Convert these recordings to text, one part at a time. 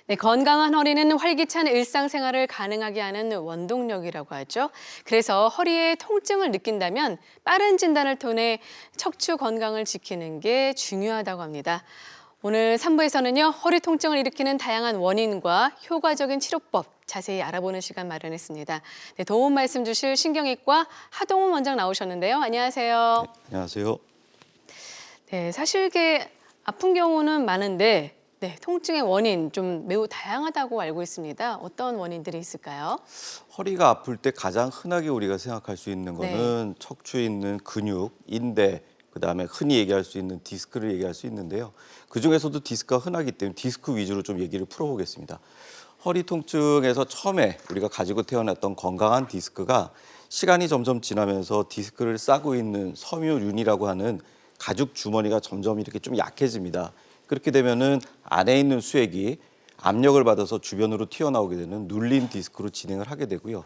네, 건강한 허리는 활기찬 일상생활을 가능하게 하는 원동력이라고 하죠. 그래서 허리에 통증을 느낀다면 빠른 진단을 통해 척추 건강을 지키는 게 중요하다고 합니다. 오늘 3부에서는요, 허리 통증을 일으키는 다양한 원인과 효과적인 치료법 자세히 알아보는 시간 마련했습니다. 네, 도움 말씀 주실 신경외과 하동훈 원장 나오셨는데요. 안녕하세요. 네, 안녕하세요. 네, 사실 이게 아픈 경우는 많은데 네, 통증의 원인 좀 매우 다양하다고 알고 있습니다. 어떤 원인들이 있을까요? 허리가 아플 때 가장 흔하게 우리가 생각할 수 있는 거는 척추에 있는 근육, 인대, 그다음에 흔히 얘기할 수 있는 디스크를 얘기할 수 있는데요. 그중에서도 디스크가 흔하기 때문에 디스크 위주로 좀 얘기를 풀어보겠습니다. 허리 통증에서 처음에 우리가 가지고 태어났던 건강한 디스크가 시간이 점점 지나면서 디스크를 싸고 있는 섬유륜이라고 하는 가죽 주머니가 점점 이렇게 좀 약해집니다. 그렇게 되면은 안에 있는 수액이 압력을 받아서 주변으로 튀어나오게 되는 눌린 디스크로 진행을 하게 되고요.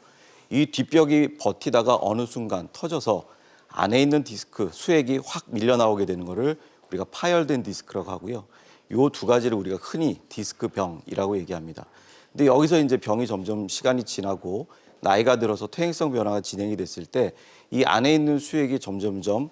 이 뒷벽이 버티다가 어느 순간 터져서 안에 있는 디스크, 수액이 확 밀려나오게 되는 거를 우리가 파열된 디스크라고 하고요. 이 두 가지를 우리가 흔히 디스크병이라고 얘기합니다. 근데 여기서 이제 병이 점점 시간이 지나고 나이가 들어서 퇴행성 변화가 진행이 됐을 때 이 안에 있는 수액이 점점점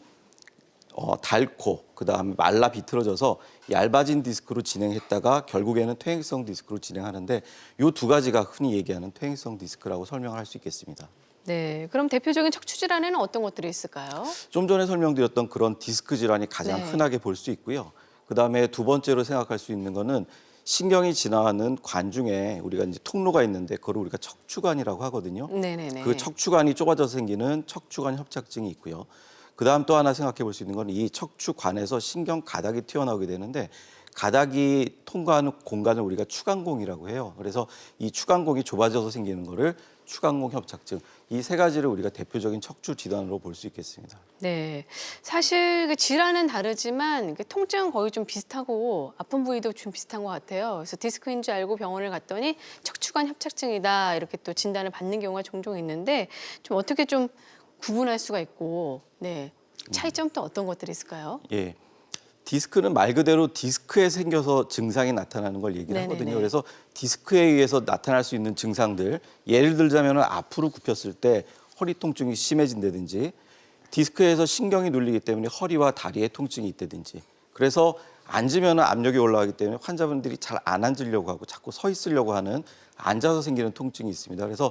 닳고 그다음에 말라 비틀어져서 얇아진 디스크로 진행했다가 결국에는 퇴행성 디스크로 진행하는데 이 두 가지가 흔히 얘기하는 퇴행성 디스크라고 설명을 할 수 있겠습니다. 네, 그럼 대표적인 척추 질환에는 어떤 것들이 있을까요? 좀 전에 설명드렸던 그런 디스크 질환이 가장 네. 흔하게 볼 수 있고요. 그다음에 두 번째로 생각할 수 있는 거는 신경이 지나가는 관 중에 우리가 이제 통로가 있는데 그걸 우리가 척추관이라고 하거든요. 네네네. 그 척추관이 좁아져서 생기는 척추관 협착증이 있고요. 그다음 또 하나 생각해 볼 수 있는 건 이 척추관에서 신경 가닥이 튀어나오게 되는데 가닥이 통과하는 공간을 우리가 추간공이라고 해요. 그래서 이 추간공이 좁아져서 생기는 거를 추간공 협착증. 이 세 가지를 우리가 대표적인 척추 질환으로 볼 수 있겠습니다. 네, 사실 그 질환은 다르지만 통증은 거의 좀 비슷하고 아픈 부위도 좀 비슷한 것 같아요. 그래서 디스크인 줄 알고 병원을 갔더니 척추관 협착증이다 이렇게 또 진단을 받는 경우가 종종 있는데 좀 어떻게 좀 구분할 수가 있고 네, 차이점 또 어떤 것들이 있을까요? 예. 디스크는 말 그대로 디스크에 생겨서 증상이 나타나는 걸 얘기를 네네네. 하거든요. 그래서 디스크에 의해서 나타날 수 있는 증상들, 예를 들자면 앞으로 굽혔을 때 허리 통증이 심해진다든지 디스크에서 신경이 눌리기 때문에 허리와 다리에 통증이 있다든지 그래서 앉으면 압력이 올라가기 때문에 환자분들이 잘 안 앉으려고 하고 자꾸 서 있으려고 하는 앉아서 생기는 통증이 있습니다. 그래서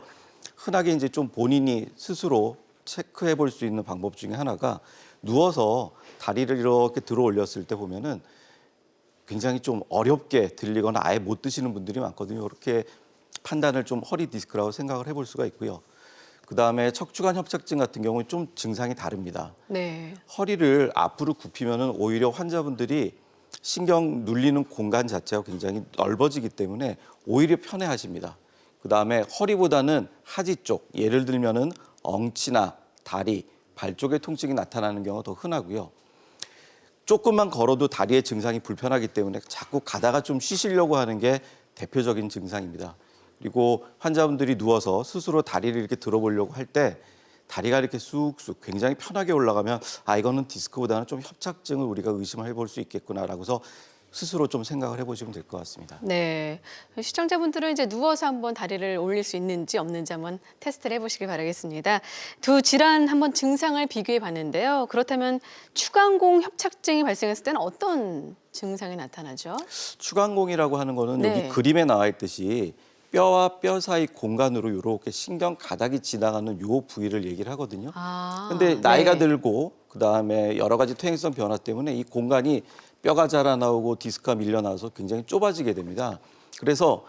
흔하게 이제 좀 본인이 스스로 체크해 볼 수 있는 방법 중에 하나가 누워서 다리를 이렇게 들어 올렸을 때 보면은 굉장히 좀 어렵게 들리거나 아예 못 드시는 분들이 많거든요. 그렇게 판단을 좀 허리 디스크라고 생각을 해볼 수가 있고요. 그다음에 척추관 협착증 같은 경우는 좀 증상이 다릅니다. 네. 허리를 앞으로 굽히면은 오히려 환자분들이 신경 눌리는 공간 자체가 굉장히 넓어지기 때문에 오히려 편해하십니다. 그다음에 허리보다는 하지 쪽, 예를 들면은 엉치나 다리, 발 쪽에 통증이 나타나는 경우가 더 흔하고요. 조금만 걸어도 다리의 증상이 불편하기 때문에 자꾸 가다가 좀 쉬시려고 하는 게 대표적인 증상입니다. 그리고 환자분들이 누워서 스스로 다리를 이렇게 들어보려고 할 때 다리가 이렇게 쑥쑥 굉장히 편하게 올라가면 아 이거는 디스크보다는 좀 협착증을 우리가 의심을 해볼 수 있겠구나라고서 스스로 좀 생각을 해보시면 될 것 같습니다. 네, 시청자분들은 이제 누워서 한번 다리를 올릴 수 있는지 없는지 한번 테스트를 해보시기 바라겠습니다. 두 질환 한번 증상을 비교해 봤는데요. 그렇다면 추간공 협착증이 발생했을 때는 어떤 증상이 나타나죠? 추간공이라고 하는 거는 네. 여기 그림에 나와 있듯이 뼈와 뼈 사이 공간으로 이렇게 신경 가닥이 지나가는 요 부위를 얘기를 하거든요. 아, 근데 나이가 네. 들고 그다음에 여러 가지 퇴행성 변화 때문에 이 공간이 뼈가 자라나오고 디스크가 밀려나와서 굉장히 좁아지게 됩니다. 그래서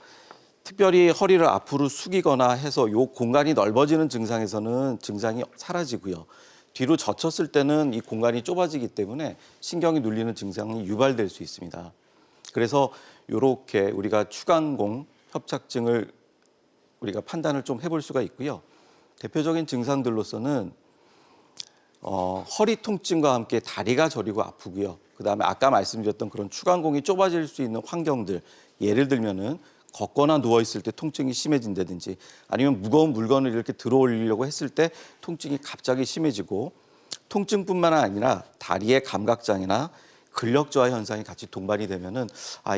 특별히 허리를 앞으로 숙이거나 해서 요 공간이 넓어지는 증상에서는 증상이 사라지고요. 뒤로 젖혔을 때는 이 공간이 좁아지기 때문에 신경이 눌리는 증상이 유발될 수 있습니다. 그래서 이렇게 우리가 추간공 협착증을 우리가 판단을 좀 해볼 수가 있고요. 대표적인 증상들로서는 허리 통증과 함께 다리가 저리고 아프고요. 그다음에 아까 말씀드렸던 그런 추간공이 좁아질 수 있는 환경들, 예를 들면은 걷거나 누워 있을 때 통증이 심해진다든지 아니면 무거운 물건을 이렇게 들어 올리려고 했을 때 통증이 갑자기 심해지고 통증뿐만 아니라 다리의 감각장애나 근력 저하 현상이 같이 동반이 되면은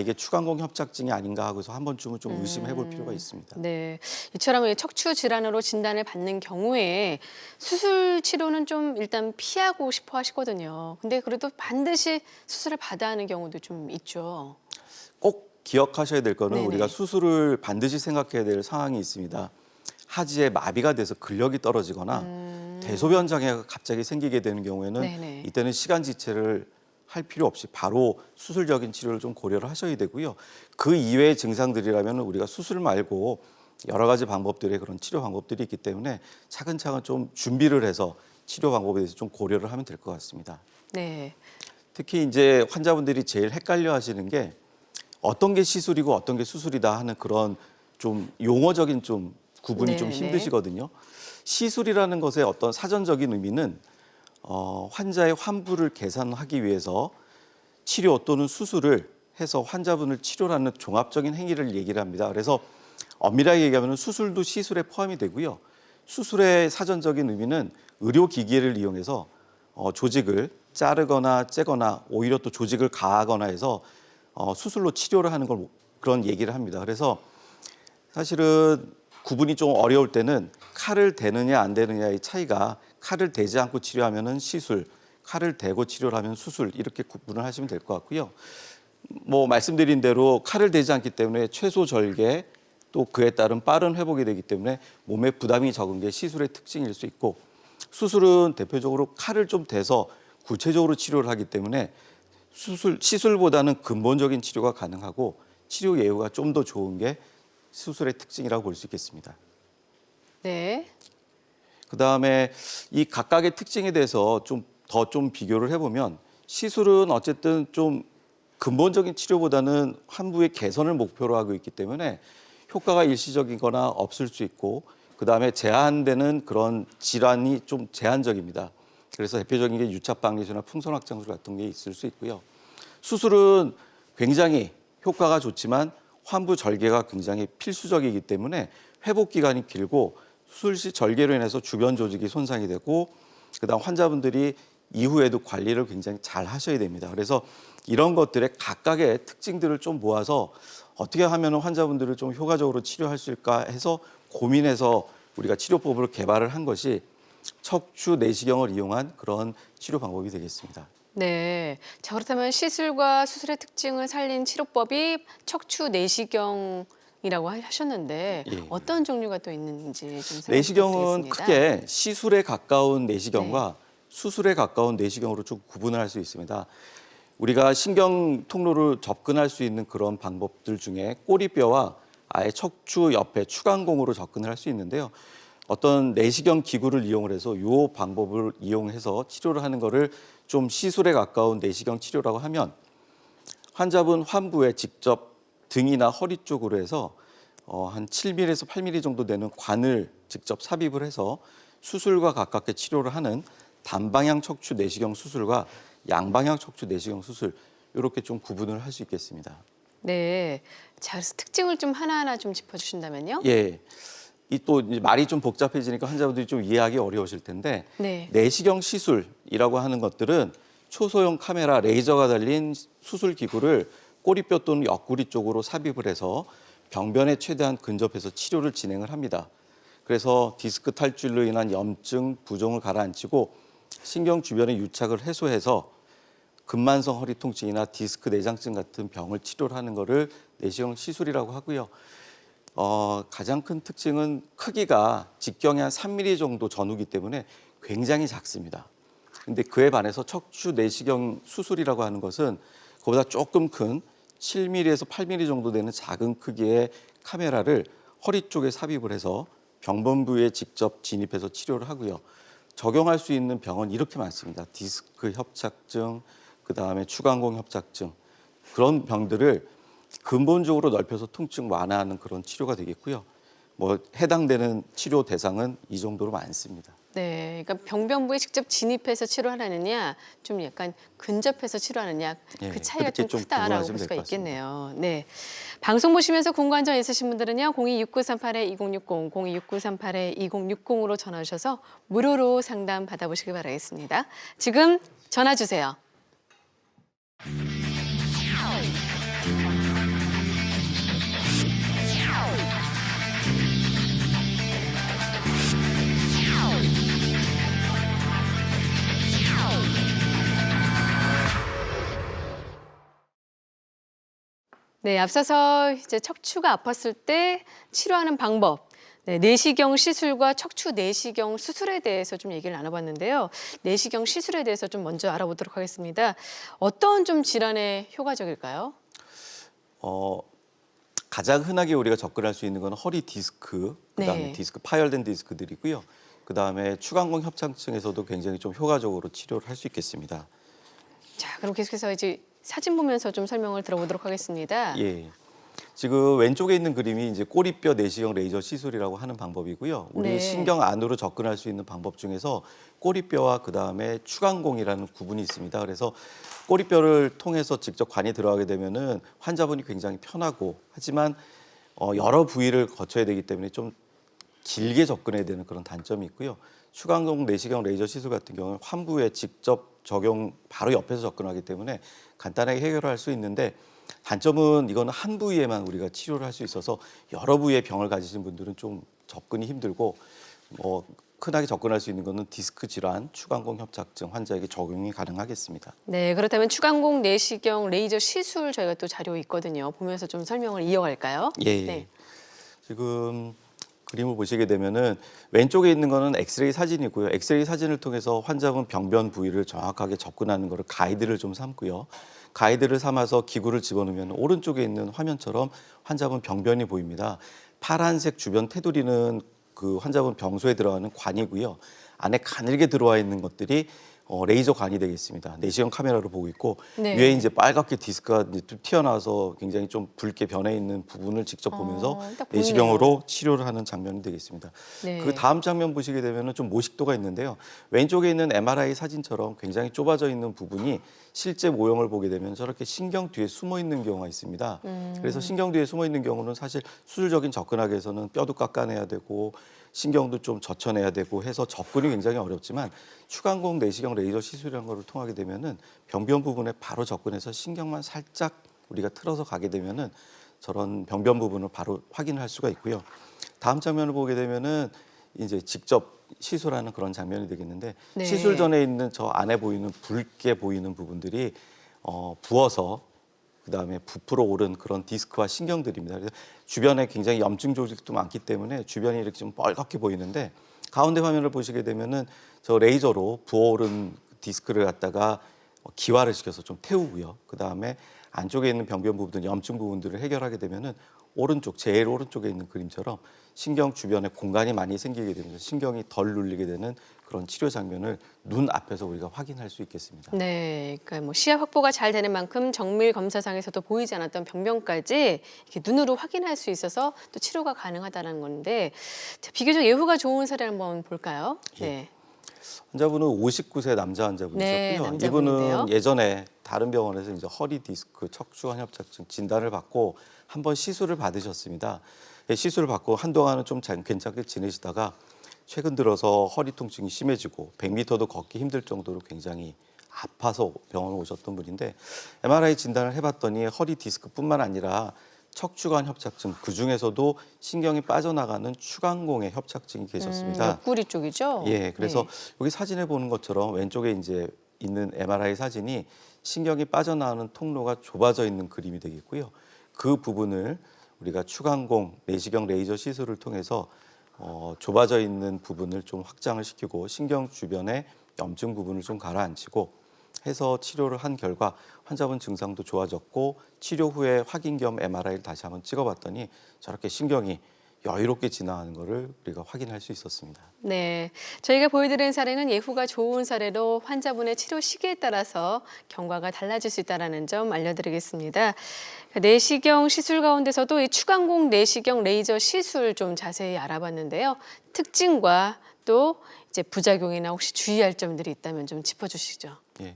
이게 추간공 협착증이 아닌가 하고서 한 번쯤은 좀 의심해 볼 필요가 있습니다. 네, 이처럼 척추 질환으로 진단을 받는 경우에 수술 치료는 좀 일단 피하고 싶어 하시거든요. 근데 그래도 반드시 수술을 받아야 하는 경우도 좀 있죠. 꼭 기억하셔야 될 거는 네네. 우리가 수술을 반드시 생각해야 될 상황이 있습니다. 하지에 마비가 돼서 근력이 떨어지거나 대소변 장애가 갑자기 생기게 되는 경우에는 네네. 이때는 시간 지체를 할 필요 없이 바로 수술적인 치료를 좀 고려를 하셔야 되고요. 그 이외의 증상들이라면 우리가 수술 말고 여러 가지 방법들의 그런 치료 방법들이 있기 때문에 차근차근 좀 준비를 해서 치료 방법에 대해서 좀 고려를 하면 될 것 같습니다. 네. 특히 이제 환자분들이 제일 헷갈려 하시는 게 어떤 게 시술이고 어떤 게 수술이다 하는 그런 좀 용어적인 좀 구분이 좀 네네. 힘드시거든요. 시술이라는 것의 어떤 사전적인 의미는 환자의 환부를 계산하기 위해서 치료 또는 수술을 해서 환자분을 치료하는 종합적인 행위를 얘기를 합니다. 그래서 엄밀하게 얘기하면 수술도 시술에 포함이 되고요. 수술의 사전적인 의미는 의료기기를 이용해서 조직을 자르거나 째거나 오히려 또 조직을 가하거나 해서 수술로 치료를 하는 걸 그런 얘기를 합니다. 그래서 사실은 구분이 좀 어려울 때는 칼을 대느냐 안 대느냐의 차이가 칼을 대지 않고 치료하면은 시술, 칼을 대고 치료를 하면 수술 이렇게 구분을 하시면 될 것 같고요. 뭐 말씀드린 대로 칼을 대지 않기 때문에 최소 절개 또 그에 따른 빠른 회복이 되기 때문에 몸에 부담이 적은 게 시술의 특징일 수 있고 수술은 대표적으로 칼을 좀 대서 구체적으로 치료를 하기 때문에 시술보다는 근본적인 치료가 가능하고 치료 예후가 좀 더 좋은 게 수술의 특징이라고 볼 수 있겠습니다. 네. 그다음에 이 각각의 특징에 대해서 좀 비교를 해보면 시술은 어쨌든 좀 근본적인 치료보다는 환부의 개선을 목표로 하고 있기 때문에 효과가 일시적이거나 없을 수 있고 그다음에 제한되는 그런 질환이 좀 제한적입니다. 그래서 대표적인 게 유착박리수나 풍선확장술 같은 게 있을 수 있고요. 수술은 굉장히 효과가 좋지만 환부 절개가 굉장히 필수적이기 때문에 회복 기간이 길고 수술 시 절개로 인해서 주변 조직이 손상이 되고 그다음 환자분들이 이후에도 관리를 굉장히 잘 하셔야 됩니다. 그래서 이런 것들의 각각의 특징들을 좀 모아서 어떻게 하면 환자분들을 좀 효과적으로 치료할 수 있을까 해서 고민해서 우리가 치료법을 개발을 한 것이 척추 내시경을 이용한 그런 치료 방법이 되겠습니다. 네. 자, 그렇다면 시술과 수술의 특징을 살린 치료법이 척추 내시경이라고 하셨는데 예. 어떤 종류가 또 있는지 좀 설명 내시경은 부탁드리겠습니다. 크게 시술에 가까운 내시경과 수술에 가까운 내시경으로 좀 구분을 할 수 있습니다. 우리가 신경 통로를 접근할 수 있는 그런 방법들 중에 꼬리뼈와 아예 척추 옆에 추간공으로 접근을 할 수 있는데요. 어떤 내시경 기구를 이용을 해서 이 방법을 이용해서 치료를 하는 거를 좀 시술에 가까운 내시경 치료라고 하면 환자분 환부에 직접 등이나 허리 쪽으로 해서 한 7mm에서 8mm 정도 되는 관을 직접 삽입을 해서 수술과 가깝게 치료를 하는 단방향 척추 내시경 수술과 양방향 척추 내시경 수술 이렇게 좀 구분을 할 수 있겠습니다. 네. 자, 그래서 특징을 좀 하나하나 좀 짚어주신다면요. 예. 이 또 말이 좀 복잡해지니까 환자분들이 좀 이해하기 어려우실 텐데 네. 내시경 시술이라고 하는 것들은 초소형 카메라, 레이저가 달린 수술 기구를 꼬리뼈 또는 옆구리 쪽으로 삽입을 해서 병변에 최대한 근접해서 치료를 진행을 합니다. 그래서 디스크 탈출로 인한 염증, 부종을 가라앉히고 신경 주변의 유착을 해소해서 근만성 허리 통증이나 디스크 내장증 같은 병을 치료를 하는 것을 내시경 시술이라고 하고요. 가장 큰 특징은 크기가 직경이 한 3mm 정도 전후기 때문에 굉장히 작습니다. 근데 그에 반해서 척추 내시경 수술이라고 하는 것은 그보다 조금 큰 7mm에서 8mm 정도 되는 작은 크기의 카메라를 허리 쪽에 삽입을 해서 병변 부위에 직접 진입해서 치료를 하고요. 적용할 수 있는 병은 이렇게 많습니다. 디스크 협착증, 그다음에 추간공 협착증 그런 병들을 근본적으로 넓혀서 통증 완화하는 그런 치료가 되겠고요. 뭐 해당되는 치료 대상은 이 정도로 많습니다. 네. 그러니까 병변부에 직접 진입해서 치료하느냐, 좀 약간 근접해서 치료하느냐, 예, 그 차이가 그렇게 좀 좀 크다라고 구분하시면 볼 될 수가 것 같습니다. 있겠네요. 네. 방송 보시면서 궁금한 점 있으신 분들은요, 026938-2060, 026938-2060으로 전화 주셔서 무료로 상담 받아보시기 바라겠습니다. 지금 전화 주세요. 네, 앞서서 이제 척추가 아팠을 때 치료하는 방법, 네, 내시경 시술과 척추 내시경 수술에 대해서 좀 얘기를 나눠봤는데요. 내시경 시술에 대해서 좀 먼저 알아보도록 하겠습니다. 어떤 좀 질환에 효과적일까요? 가장 흔하게 우리가 접근할 수 있는 건 허리 디스크, 그다음에 네. 디스크 파열된 디스크들이고요. 그다음에 추간공 협착증에서도 굉장히 좀 효과적으로 치료를 할 수 있겠습니다. 자, 그럼 계속해서 이제 사진 보면서 좀 설명을 들어보도록 하겠습니다. 예. 지금 왼쪽에 있는 그림이 이제 꼬리뼈 내시경 레이저 시술이라고 하는 방법이고요. 우리 네. 신경 안으로 접근할 수 있는 방법 중에서 꼬리뼈와 그다음에 추간공이라는 구분이 있습니다. 그래서 꼬리뼈를 통해서 직접 관이 들어가게 되면은 환자분이 굉장히 편하고 하지만 여러 부위를 거쳐야 되기 때문에 좀 길게 접근해야 되는 그런 단점이 있고요. 추간공 내시경 레이저 시술 같은 경우는 환부에 직접 적용 바로 옆에서 접근하기 때문에 간단하게 해결할 수 있는데 단점은 이거는 한 부위에만 우리가 치료를 할 수 있어서 여러 부위의 병을 가지신 분들은 좀 접근이 힘들고 흔하게 접근할 수 있는 거는 디스크 질환, 추간공 협착증 환자에게 적용이 가능하겠습니다. 네, 그렇다면 추간공 내시경 레이저 시술 저희가 또 자료 있거든요. 보면서 좀 설명을 이어갈까요? 예. 네. 지금 그림을 보시게 되면은 왼쪽에 있는 거는 엑스레이 사진이고요. 엑스레이 사진을 통해서 환자분 병변 부위를 정확하게 접근하는 거를 가이드를 좀 삼고요. 가이드를 삼아서 기구를 집어넣으면 오른쪽에 있는 화면처럼 환자분 병변이 보입니다. 파란색 주변 테두리는 그 환자분 병소에 들어가는 관이고요. 안에 가늘게 들어와 있는 것들이 레이저 관이 되겠습니다. 내시경 카메라로 보고 있고 네. 위에 이제 빨갛게 디스크가 이제 좀 튀어나와서 굉장히 좀 붉게 변해 있는 부분을 직접 보면서 딱 보이네요. 내시경으로 치료를 하는 장면이 되겠습니다. 네. 그 다음 장면 보시게 되면은 좀 모식도가 있는데요. 왼쪽에 있는 MRI 사진처럼 굉장히 좁아져 있는 부분이 실제 모형을 보게 되면 저렇게 신경 뒤에 숨어 있는 경우가 있습니다. 그래서 신경 뒤에 숨어 있는 경우는 사실 수술적인 접근하기 위해서는 뼈도 깎아내야 되고 신경도 좀 젖혀내야 되고 해서 접근이 굉장히 어렵지만 추간공 내시경 레이저 시술이라는 거를 통하게 되면은 병변 부분에 바로 접근해서 신경만 살짝 우리가 틀어서 가게 되면은 저런 병변 부분을 바로 확인할 수가 있고요. 다음 장면을 보게 되면은 이제 직접 시술하는 그런 장면이 되겠는데 네. 시술 전에 있는 저 안에 보이는 붉게 보이는 부분들이 부어서 그다음에 부풀어 오른 그런 디스크와 신경들입니다. 그래서 주변에 굉장히 염증 조직도 많기 때문에 주변이 이렇게 좀 빨갛게 보이는데 가운데 화면을 보시게 되면은 저 레이저로 부어오른 디스크를 갖다가 기화를 시켜서 좀 태우고요. 그다음에 안쪽에 있는 병변 부분, 염증 부분들을 해결하게 되면은 오른쪽, 제일 오른쪽에 있는 그림처럼 신경 주변에 공간이 많이 생기게 되면서 신경이 덜 눌리게 되는 그런 치료 장면을 눈 앞에서 우리가 확인할 수 있겠습니다. 네, 그러니까 뭐 시야 확보가 잘 되는 만큼 정밀 검사상에서도 보이지 않았던 병변까지 이렇게 눈으로 확인할 수 있어서 또 치료가 가능하다는 건데 자, 비교적 예후가 좋은 사례를 한번 볼까요? 네. 환자분은 59세 남자 네, 환자분이셨고요. 남자분인데요. 이분은 예전에 다른 병원에서 이제 허리 디스크, 척추관 협착증 진단을 받고 한번 시술을 받으셨습니다. 예, 시술을 받고 한동안은 좀 괜찮게 지내시다가 최근 들어서 허리 통증이 심해지고 100m도 걷기 힘들 정도로 굉장히 아파서 병원에 오셨던 분인데 MRI 진단을 해봤더니 허리 디스크뿐만 아니라 척추관 협착증 그중에서도 신경이 빠져나가는 추간공의 협착증이 계셨습니다. 옆구리 쪽이죠? 예, 그래서 네. 여기 사진에 보는 것처럼 왼쪽에 이제 있는 MRI 사진이 신경이 빠져나가는 통로가 좁아져 있는 그림이 되겠고요. 그 부분을 우리가 추간공 내시경 레이저 시술을 통해서 좁아져 있는 부분을 좀 확장을 시키고 신경 주변의 염증 부분을 좀 가라앉히고 해서 치료를 한 결과 환자분 증상도 좋아졌고 치료 후에 확인 겸 MRI를 다시 한번 찍어봤더니 저렇게 신경이 여유롭게 지나가는 것을 우리가 확인할 수 있었습니다. 네, 저희가 보여드린 사례는 예후가 좋은 사례로 환자분의 치료 시기에 따라서 경과가 달라질 수 있다는 점 알려드리겠습니다. 내시경 시술 가운데서도 이 추간공 내시경 레이저 시술 좀 자세히 알아봤는데요. 특징과 또 이제 부작용이나 혹시 주의할 점들이 있다면 좀 짚어주시죠. 예.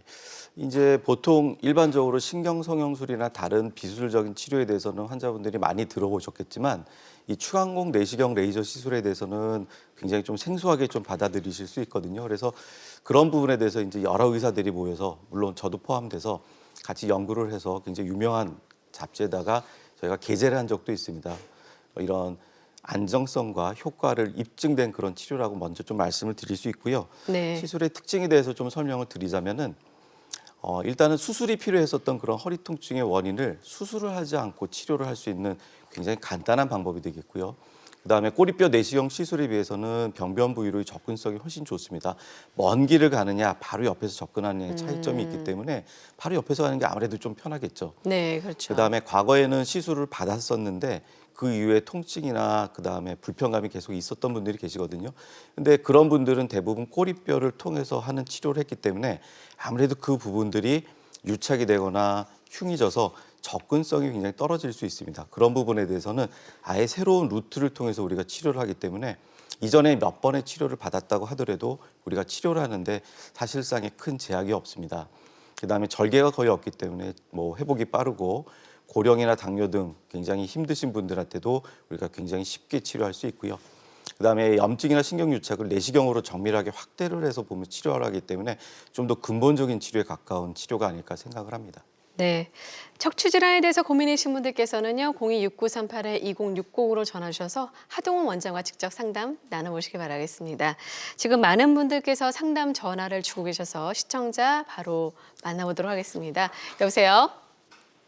이제 보통 일반적으로 신경성형술이나 다른 비수술적인 치료에 대해서는 환자분들이 많이 들어보셨겠지만 이 추간공 내시경 레이저 시술에 대해서는 굉장히 좀 생소하게 좀 받아들이실 수 있거든요. 그래서 그런 부분에 대해서 이제 여러 의사들이 모여서 물론 저도 포함돼서 같이 연구를 해서 굉장히 유명한 잡지에다가 저희가 게재를 한 적도 있습니다. 이런 안정성과 효과를 입증된 그런 치료라고 먼저 좀 말씀을 드릴 수 있고요. 네. 시술의 특징에 대해서 좀 설명을 드리자면은 일단은 수술이 필요했었던 그런 허리 통증의 원인을 수술을 하지 않고 치료를 할 수 있는 굉장히 간단한 방법이 되겠고요. 그다음에 꼬리뼈 내시경 시술에 비해서는 병변 부위로의 접근성이 훨씬 좋습니다. 먼 길을 가느냐 바로 옆에서 접근하느냐의 차이점이 있기 때문에 바로 옆에서 가는 게 아무래도 좀 편하겠죠. 네, 그렇죠. 그다음에 과거에는 시술을 받았었는데 그 이후에 통증이나 그다음에 불편감이 계속 있었던 분들이 계시거든요. 근데 그런 분들은 대부분 꼬리뼈를 통해서 하는 치료를 했기 때문에 아무래도 그 부분들이 유착이 되거나 흉이 져서 접근성이 굉장히 떨어질 수 있습니다. 그런 부분에 대해서는 아예 새로운 루트를 통해서 우리가 치료를 하기 때문에 이전에 몇 번의 치료를 받았다고 하더라도 우리가 치료를 하는데 사실상의 큰 제약이 없습니다. 그다음에 절개가 거의 없기 때문에 뭐 회복이 빠르고 고령이나 당뇨 등 굉장히 힘드신 분들한테도 우리가 굉장히 쉽게 치료할 수 있고요. 그다음에 염증이나 신경유착을 내시경으로 정밀하게 확대를 해서 보면 치료를 하기 때문에 좀 더 근본적인 치료에 가까운 치료가 아닐까 생각을 합니다. 네. 척추 질환에 대해서 고민이신 분들께서는요. 026938-2060으로 전화 주셔서 하동훈 원장과 직접 상담 나눠보시기 바라겠습니다. 지금 많은 분들께서 상담 전화를 주고 계셔서 시청자 바로 만나보도록 하겠습니다. 여보세요?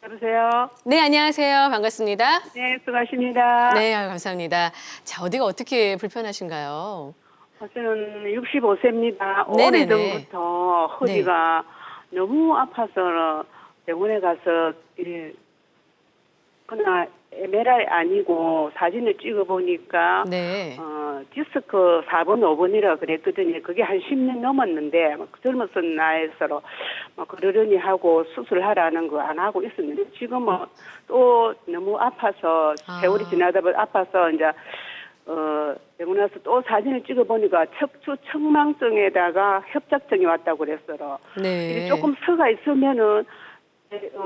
여보세요. 네, 안녕하세요. 반갑습니다. 네, 수고하십니다. 네, 아유, 감사합니다. 자, 어디가 어떻게 불편하신가요? 저는 65세입니다. 네네네. 오래전부터 허리가 너무 아파서 병원에 가서 그날 MRI 아니고 사진을 찍어보니까 네. 디스크 4번, 5번이라 그랬거든요. 그게 한 10년 넘었는데 젊었던 나이에서 그러려니 하고 수술하라는 거 안 하고 있었는데 지금은 또 너무 아파서 세월이 지나다 보니 아파서 이제 병원 와서 또 사진을 찍어보니까 척추 측망증에다가 협착증이 왔다고 그랬어요. 네. 이게 조금 서가 있으면은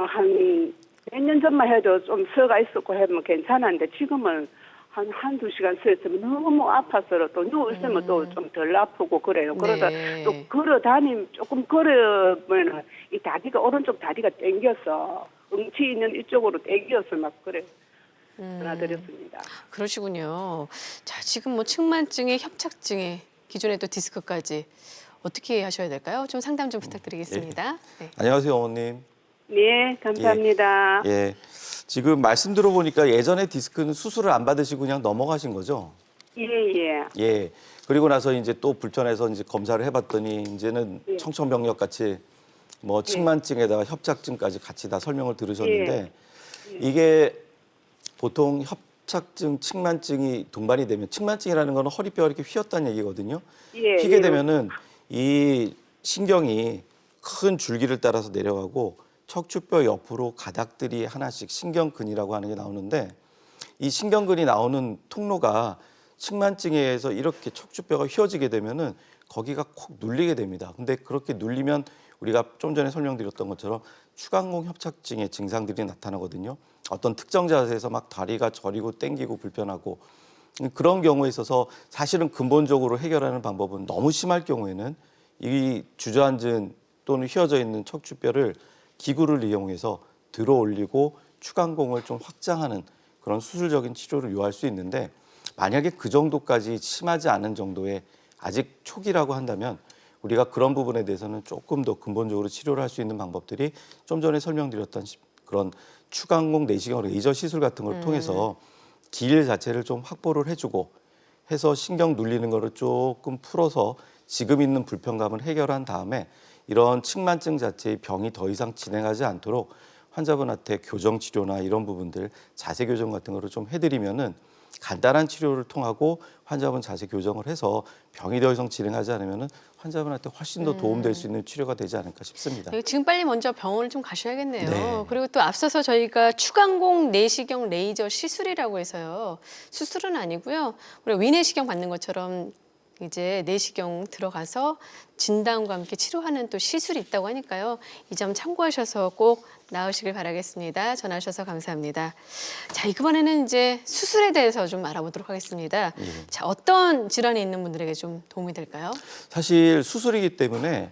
한 몇 년 전만 해도 좀 서가 있었고 하면 괜찮았는데 지금은 한두 시간 서 있으면 너무 아파서 또 누워 있으면 또 좀 덜 아프고 그래요. 그러다 네. 또 조금 걸으면 이 다리가 오른쪽 다리가 땡겨서 응치 있는 이쪽으로 땡겨서 막 그래. 전화드렸습니다. 그러시군요. 자, 지금 뭐 측만증에 협착증에 기존에 또 디스크까지 어떻게 하셔야 될까요? 좀 상담 좀 부탁드리겠습니다. 네. 안녕하세요, 어머님. 네, 감사합니다. 예. 지금 말씀 들어보니까 예전에 디스크는 수술을 안 받으시고 그냥 넘어가신 거죠? 예, 예. 예. 그리고 나서 이제 또 불편해서 이제 검사를 해봤더니 이제는 청천벽력 같이 뭐 측만증에다가 협착증까지 같이 다 설명을 들으셨는데 이게 보통 협착증, 측만증이 동반이 되면 측만증이라는 거는 허리뼈가 이렇게 휘었다는 얘기거든요. 예, 휘게 예. 되면은 이 신경이 큰 줄기를 따라서 내려가고 척추뼈 옆으로 가닥들이 하나씩 신경근이라고 하는 게 나오는데 이 신경근이 나오는 통로가 측만증에 의해서 이렇게 척추뼈가 휘어지게 되면은 거기가 콕 눌리게 됩니다. 근데 그렇게 눌리면 우리가 좀 전에 설명드렸던 것처럼 추간공 협착증의 증상들이 나타나거든요. 어떤 특정 자세에서 막 다리가 저리고 땡기고 불편하고 그런 경우에 있어서 사실은 근본적으로 해결하는 방법은 너무 심할 경우에는 이 주저앉은 또는 휘어져 있는 척추뼈를 기구를 이용해서 들어 올리고 추간공을 좀 확장하는 그런 수술적인 치료를 요할 수 있는데 만약에 그 정도까지 심하지 않은 정도의 아직 초기라고 한다면 우리가 그런 부분에 대해서는 조금 더 근본적으로 치료를 할 수 있는 방법들이 좀 전에 설명드렸던 그런 추간공 내시경 레이저 시술 같은 걸 통해서 길 자체를 좀 확보를 해주고 해서 신경 눌리는 거를 조금 풀어서 지금 있는 불편감을 해결한 다음에 이런 측만증 자체의 병이 더 이상 진행하지 않도록 환자분한테 교정 치료나 이런 부분들 자세 교정 같은 거를 좀 해드리면은 간단한 치료를 통하고 환자분 자세 교정을 해서 병이 더 이상 진행하지 않으면은 환자분한테 훨씬 더 도움될 수 있는 치료가 되지 않을까 싶습니다. 네, 지금 빨리 먼저 병원을 좀 가셔야겠네요. 네. 그리고 또 앞서서 저희가 추간공 내시경 레이저 시술이라고 해서요. 수술은 아니고요. 우리가 위내시경 받는 것처럼 이제 내시경 들어가서 진단과 함께 치료하는 또 시술이 있다고 하니까요. 이 점 참고하셔서 꼭 나으시길 바라겠습니다. 전화 주셔서 감사합니다. 자, 이번에는 이제 수술에 대해서 좀 알아보도록 하겠습니다. 자, 어떤 질환이 있는 분들에게 좀 도움이 될까요? 사실 수술이기 때문에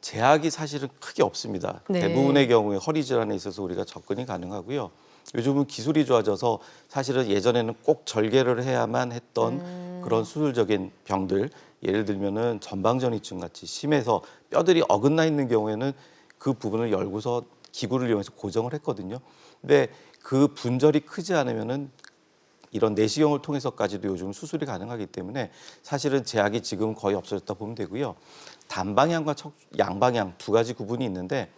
제약이 사실은 크게 없습니다. 네. 대부분의 경우에 허리 질환에 있어서 우리가 접근이 가능하고요. 요즘은 기술이 좋아져서 사실은 예전에는 꼭 절개를 해야만 했던 그런 수술적인 병들, 예를 들면은 전방전이증 같이 심해서 뼈들이 어긋나 있는 경우에는 그 부분을 열고서 기구를 이용해서 고정을 했거든요. 근데 그 분절이 크지 않으면은 이런 내시경을 통해서까지도 요즘 수술이 가능하기 때문에 사실은 제약이 지금 거의 없어졌다 보면 되고요. 단방향과 양방향 두 가지 구분이 있는데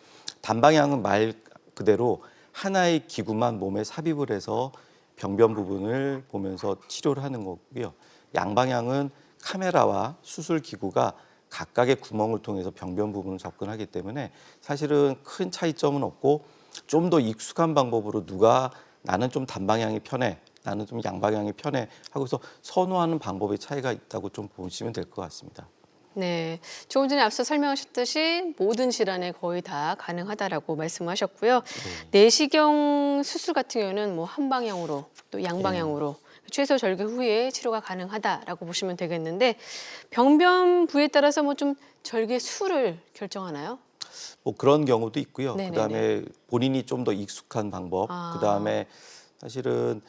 단방향은 말 그대로 하나의 기구만 몸에 삽입을 해서 병변 부분을 보면서 치료를 하는 거고요. 양방향은 카메라와 수술 기구가 각각의 구멍을 통해서 병변 부분을 접근하기 때문에 사실은 큰 차이점은 없고 좀 더 익숙한 방법으로 누가 나는 좀 단방향이 편해, 나는 좀 양방향이 편해 하고서 선호하는 방법의 차이가 있다고 좀 보시면 될 것 같습니다. 네, 조금 전에 앞서 설명하셨듯이 모든 질환에 거의 다 가능하다라고 말씀하셨고요. 내시경 수술 같은 경우는 뭐 한 방향으로 또 양방향으로 최소 절개 후에 치료가 가능하다라고 보시면 되겠는데 병변 부위에 따라서 뭐 좀 절개 수를 결정하나요? 뭐 그런 경우도 있고요. 네네네. 그다음에 본인이 좀 더 익숙한 방법, 아. 그다음에 사실은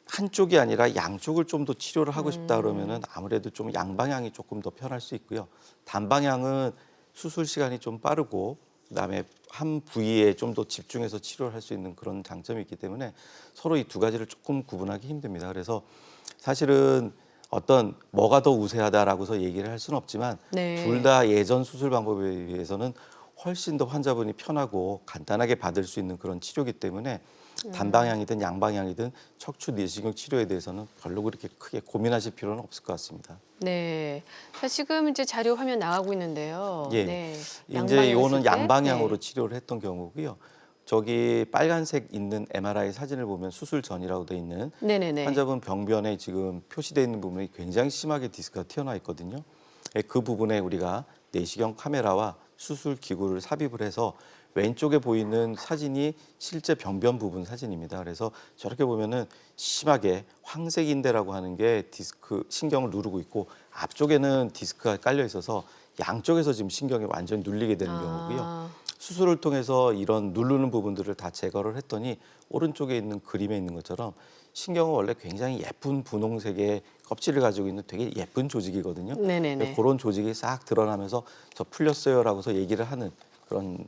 한쪽이 아니라 양쪽을 좀 더 치료를 하고 싶다 그러면은 아무래도 좀 양방향이 조금 더 편할 수 있고요. 단방향은 수술 시간이 좀 빠르고 그다음에 한 부위에 좀 더 집중해서 치료를 할 수 있는 그런 장점이 있기 때문에 서로 이 두 가지를 조금 구분하기 힘듭니다. 그래서 사실은 어떤 뭐가 더 우세하다라고서 얘기를 할 수는 없지만 네. 둘 다 예전 수술 방법에 비해서는 훨씬 더 환자분이 편하고 간단하게 받을 수 있는 그런 치료이기 때문에 단방향이든 양방향이든 척추 내시경 치료에 대해서는 별로 그렇게 크게 고민하실 필요는 없을 것 같습니다. 네. 자, 지금 이제 자료 화면 나가고 있는데요. 예. 네. 이제 양방향 이거는 했을 때, 양방향으로 네. 치료를 했던 경우고요. 저기 빨간색 있는 MRI 사진을 보면 수술 전이라고 돼 있는 네네네. 환자분 병변에 지금 표시되어 있는 부분이 굉장히 심하게 디스크가 튀어나와 있거든요. 그 부분에 우리가 내시경 카메라와 수술 기구를 삽입을 해서 왼쪽에 보이는 사진이 실제 병변 부분 사진입니다. 그래서 저렇게 보면은 심하게 황색인대라고 하는 게 디스크 신경을 누르고 있고 앞쪽에는 디스크가 깔려 있어서 양쪽에서 지금 신경이 완전히 눌리게 되는 경우고요. 아, 수술을 통해서 이런 누르는 부분들을 다 제거를 했더니 오른쪽에 있는 그림에 있는 것처럼 신경은 원래 굉장히 예쁜 분홍색의 껍질을 가지고 있는 되게 예쁜 조직이거든요. 네네네. 그런 조직이 싹 드러나면서 저 풀렸어요라고서 얘기를 하는 그런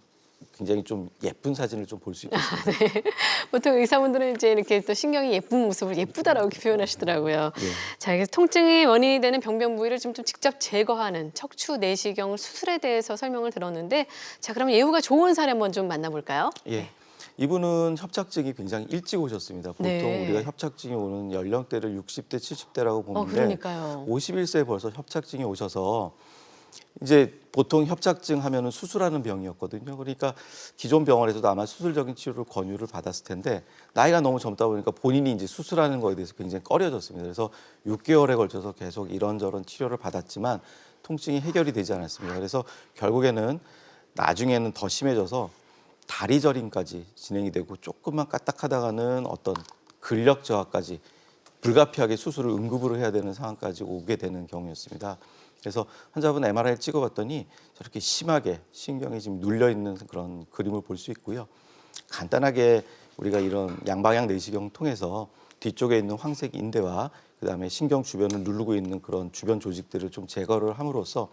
굉장히 좀 예쁜 사진을 좀 볼 수 있겠습니다. 보통 의사분들은 이제 이렇게 또 신경이 예쁜 모습을 예쁘다라고 이렇게 표현하시더라고요. 자, 그래서 통증의 원인이 되는 병변 부위를 좀 직접 제거하는 척추 내시경 수술에 대해서 설명을 들었는데, 자, 그러면 예후가 좋은 사례 한번 좀 만나볼까요? 예. 이분은 협착증이 굉장히 일찍 오셨습니다. 보통 네. 우리가 협착증이 오는 연령대를 60대, 70대라고 보는데 그러니까요. 51세에 벌써 협착증이 오셔서 이제 보통 협착증 하면은 수술하는 병이었거든요. 그러니까 기존 병원에서도 아마 수술적인 치료를 권유를 받았을 텐데 나이가 너무 젊다 보니까 본인이 이제 수술하는 거에 대해서 굉장히 꺼려졌습니다. 그래서 6개월에 걸쳐서 계속 이런저런 치료를 받았지만 통증이 해결이 되지 않았습니다. 그래서 결국에는 나중에는 더 심해져서 다리 저림까지 진행이 되고 조금만 까딱하다가는 어떤 근력 저하까지 불가피하게 수술을 응급으로 해야 되는 상황까지 오게 되는 경우였습니다. 그래서 환자분 MRI를 찍어봤더니 저렇게 심하게 신경이 지금 눌려 있는 그런 그림을 볼 수 있고요. 간단하게 우리가 이런 양방향 내시경 통해서 뒤쪽에 있는 황색 인대와 그다음에 신경 주변을 누르고 있는 그런 주변 조직들을 좀 제거를 함으로써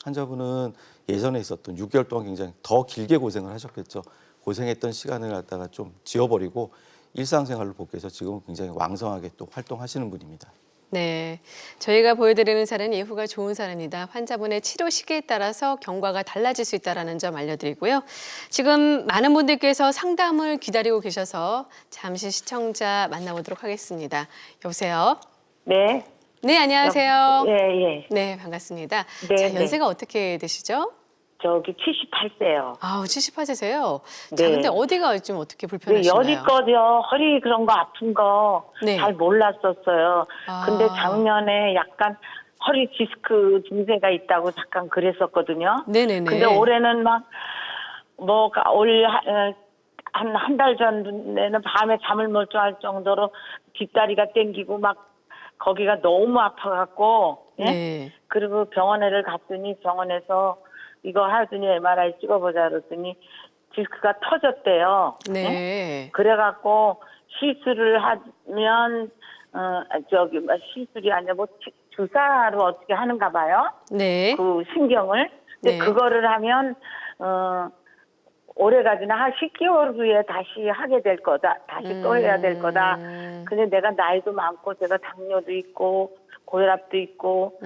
환자분은 예전에 있었던 6개월 동안 굉장히 더 길게 고생을 하셨겠죠. 고생했던 시간을 갖다가 좀 지워버리고 일상생활로 복귀해서 지금은 굉장히 왕성하게 또 활동하시는 분입니다. 네, 저희가 보여드리는 사례는 예후가 좋은 사례입니다. 환자분의 치료 시기에 따라서 경과가 달라질 수 있다는 점 알려드리고요. 지금 많은 분들께서 상담을 기다리고 계셔서 잠시 시청자 만나보도록 하겠습니다. 여보세요? 네. 네, 안녕하세요. 예, 예. 네, 반갑습니다. 네, 자, 네. 연세가 어떻게 되시죠? 저기 78세요. 아우, 78세세요. 자, 네. 근데 어디가 좀 어떻게 그 불편하시나요? 여지껏요, 허리 그런 거 아픈 거 네. 잘 몰랐었어요. 아. 근데 작년에 약간 허리 디스크 증세가 있다고 잠깐 그랬었거든요. 네네네. 근데 올해는 한 달 전에는 밤에 잠을 못 잘 정도로 뒷다리가 땡기고 막 거기가 너무 아파갖고, 예? 네. 그리고 병원에를 갔더니 병원에서 이거 하더니 MRI 찍어보자 그랬더니 디스크가 터졌대요. 네. 그래갖고 시술을 하면 시술이 아니라 뭐 주사로 어떻게 하는가 봐요. 네. 그 신경을. 근데 네. 그거를 하면 오래가지나 한 10개월 후에 다시 하게 될 거다. 다시 또 해야 될 거다. 근데 내가 나이도 많고 제가 당뇨도 있고 고혈압도 있고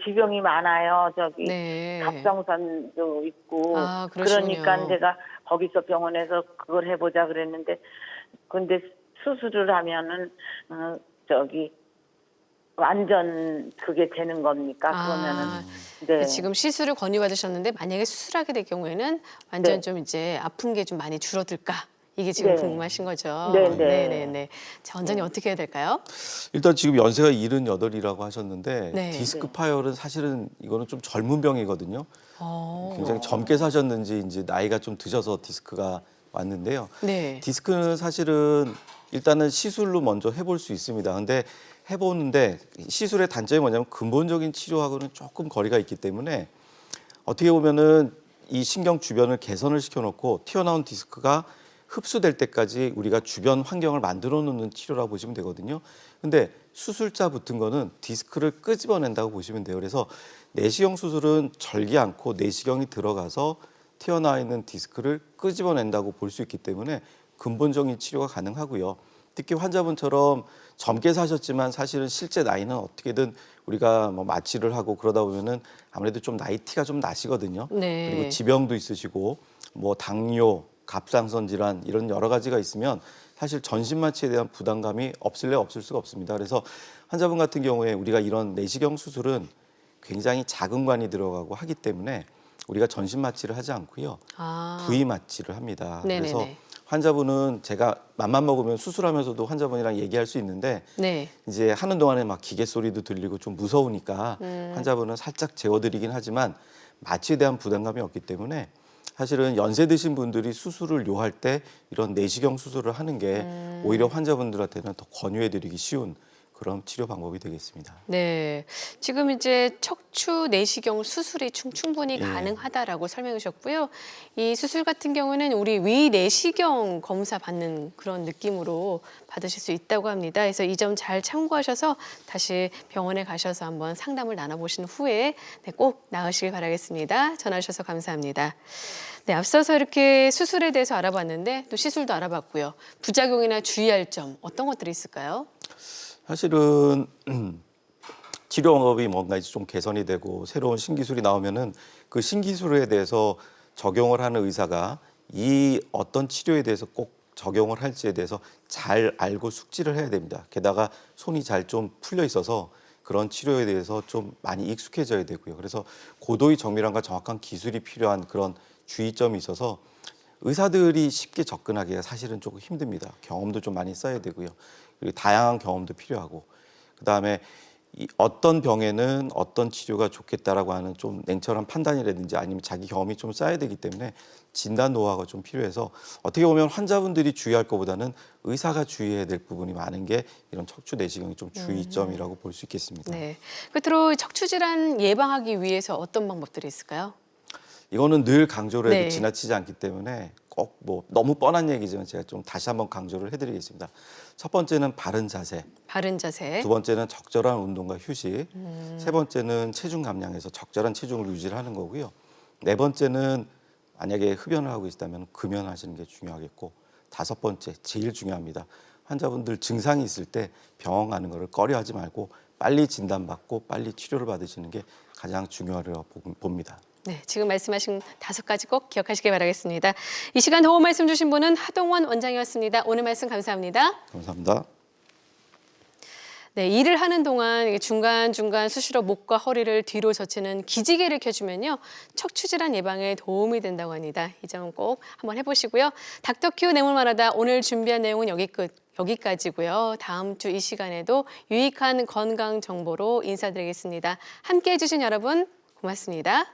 지병이 많아요. 네. 갑상선도 있고. 아, 그러시군요. 그러니까 제가 거기서 병원에서 그걸 해보자 그랬는데 근데 수술을 하면은 완전 그게 되는 겁니까? 그러면은 네. 지금 시술을 권유받으셨는데 만약에 수술하게 될 경우에는 완전 네. 좀 이제 아픈 게 좀 많이 줄어들까? 이게 지금 네. 궁금하신 거죠? 네, 네. 네네네. 자, 원장님 어떻게 해야 될까요? 일단 지금 연세가 78이라고 하셨는데 네. 디스크 파열은 사실은 이거는 좀 젊은 병이거든요. 굉장히 젊게 사셨는지 이제 나이가 좀 드셔서 디스크가 왔는데요. 네. 디스크는 사실은 일단은 시술로 먼저 해볼 수 있습니다. 근데 해보는데 시술의 단점이 뭐냐면 근본적인 치료하고는 조금 거리가 있기 때문에 어떻게 보면은 이 신경 주변을 개선을 시켜놓고 튀어나온 디스크가 흡수될 때까지 우리가 주변 환경을 만들어 놓는 치료라고 보시면 되거든요. 근데 수술자 붙은 거는 디스크를 끄집어낸다고 보시면 돼요. 그래서 내시경 수술은 절개 않고 내시경이 들어가서 튀어나와 있는 디스크를 끄집어낸다고 볼 수 있기 때문에 근본적인 치료가 가능하고요. 특히 환자분처럼 젊게 사셨지만 사실은 실제 나이는 어떻게든 우리가 뭐 마취를 하고 그러다 보면은 아무래도 좀 나이 티가 좀 나시거든요. 네. 그리고 지병도 있으시고 뭐 당뇨, 갑상선 질환 이런 여러 가지가 있으면 사실 전신 마취에 대한 부담감이 없을래 없을 수가 없습니다. 그래서 환자분 같은 경우에 우리가 이런 내시경 수술은 굉장히 작은 관이 들어가고 하기 때문에 우리가 전신 마취를 하지 않고요. 부위 마취를 합니다. 네네네. 그래서 환자분은 제가 맘만 먹으면 수술하면서도 환자분이랑 얘기할 수 있는데 네. 이제 하는 동안에 막 기계 소리도 들리고 좀 무서우니까 환자분은 살짝 재워드리긴 하지만 마취에 대한 부담감이 없기 때문에 사실은 연세 드신 분들이 수술을 요할 때 이런 내시경 수술을 하는 게 오히려 환자분들한테는 더 권유해드리기 쉬운 그런 치료 방법이 되겠습니다. 네. 지금 이제 척추 내시경 수술이 충분히 예. 가능하다라고 설명해 주셨고요. 이 수술 같은 경우는 우리 위 내시경 검사 받는 그런 느낌으로 받으실 수 있다고 합니다. 그래서 이 점 잘 참고하셔서 다시 병원에 가셔서 한번 상담을 나눠보신 후에 꼭 나으시길 바라겠습니다. 전화 주셔서 감사합니다. 네, 앞서서 이렇게 수술에 대해서 알아봤는데 또 시술도 알아봤고요. 부작용이나 주의할 점 어떤 것들이 있을까요? 사실은 치료 방법이 뭔가 이제 좀 개선이 되고 새로운 신기술이 나오면은 그 신기술에 대해서 적용을 하는 의사가 이 어떤 치료에 대해서 꼭 적용을 할지에 대해서 잘 알고 숙지를 해야 됩니다. 게다가 손이 잘 좀 풀려 있어서 그런 치료에 대해서 좀 많이 익숙해져야 되고요. 그래서 고도의 정밀함과 정확한 기술이 필요한 그런 주의점이 있어서 의사들이 쉽게 접근하기가 사실은 조금 힘듭니다. 경험도 좀 많이 쌓아야 되고요. 그리고 다양한 경험도 필요하고 그다음에 어떤 병에는 어떤 치료가 좋겠다라고 하는 좀 냉철한 판단이라든지 아니면 자기 경험이 좀 쌓여야 되기 때문에 진단 노하우가 좀 필요해서 어떻게 보면 환자분들이 주의할 것보다는 의사가 주의해야 될 부분이 많은 게 이런 척추 내시경이 좀 주의점이라고 볼 수 있겠습니다. 네. 끝으로 척추 질환 예방하기 위해서 어떤 방법들이 있을까요? 이거는 늘 강조를 해도 네. 지나치지 않기 때문에 꼭 뭐 너무 뻔한 얘기지만 제가 좀 다시 한번 강조를 해드리겠습니다. 첫 번째는 바른 자세, 바른 자세. 두 번째는 적절한 운동과 휴식, 세 번째는 체중 감량해서 적절한 체중을 유지를 하는 거고요. 네 번째는 만약에 흡연을 하고 있다면 금연하시는 게 중요하겠고 다섯 번째 제일 중요합니다. 환자분들 증상이 있을 때 병원 가는 거를 꺼려하지 말고 빨리 진단받고 빨리 치료를 받으시는 게 가장 중요하다고 봅니다. 네, 지금 말씀하신 5가지 꼭 기억하시길 바라겠습니다. 이 시간 도움 말씀 주신 분은 하동원 원장이었습니다. 오늘 말씀 감사합니다. 감사합니다. 네, 일을 하는 동안 중간중간 수시로 목과 허리를 뒤로 젖히는 기지개를 켜주면요. 척추 질환 예방에 도움이 된다고 합니다. 이 점은 꼭 한번 해보시고요. 닥터큐 내물만하다 오늘 준비한 내용은 여기까지고요. 다음 주 이 시간에도 유익한 건강 정보로 인사드리겠습니다. 함께해 주신 여러분 고맙습니다.